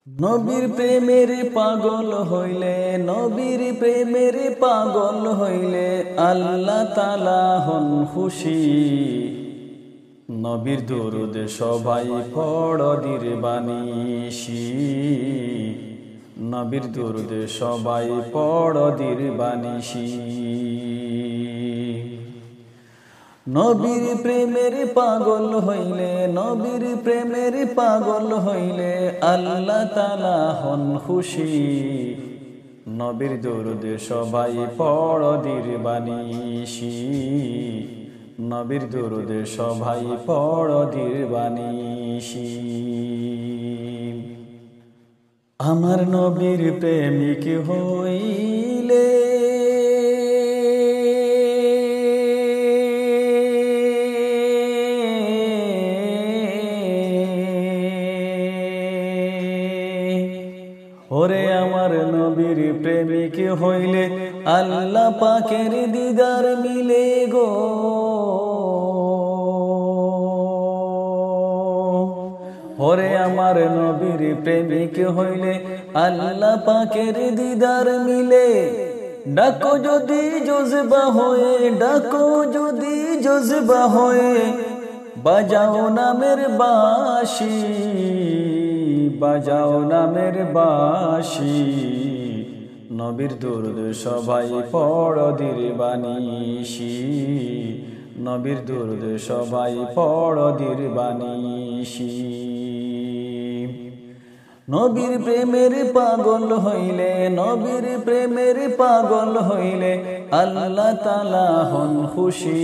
নবীর প্রেমের পাগল হইলে, নবীর প্রেমের পাগল হইলে আল্লাহ তাআলা হন খুশি। নবীর দরুদ সবাই পড় দিরবানিশি, নবীর দরুদ সবাই পড় দিরবানিশি। নবীর প্রেমের পাগল হইলে, নবীর প্রেমের পাগল হইলে আল্লাহ তাআলা হন খুশি। নবীর দরুদ সবাই পড় দিরবানিশি, নবীর দরুদ সবাই পড় দিরবানিশি। আমার নবীর প্রেমিক হইলে ওরে আমার নবীর প্রেমিক হইলে আল্লাহ পাকের দিদার মিলে গো। ওরে আমার নবীর প্রেমিক হইলে আল্লাহ পাকের দিদার মিলে। ডাকো যদি জজবা হয়ে, ডাকো যদি জজবা হয়ে, বাজাও নামের বাঁশি, বাজাও নামের বাঁশি। নবীর দরুদ সবাই পড় দিরবানিশি, নবীর দরুদ সবাই পড় দিরবানিশি। নবীর প্রেমের পাগল হইলে, নবীর প্রেমের পাগল হইলে আল্লাহ তাআলা হন খুশি।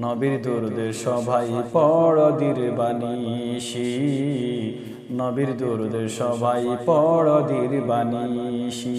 নবীর দরুদ সবাই পড় দিরবানিশি, নবীর দরুদ সবাই পড় দিরবানিশি।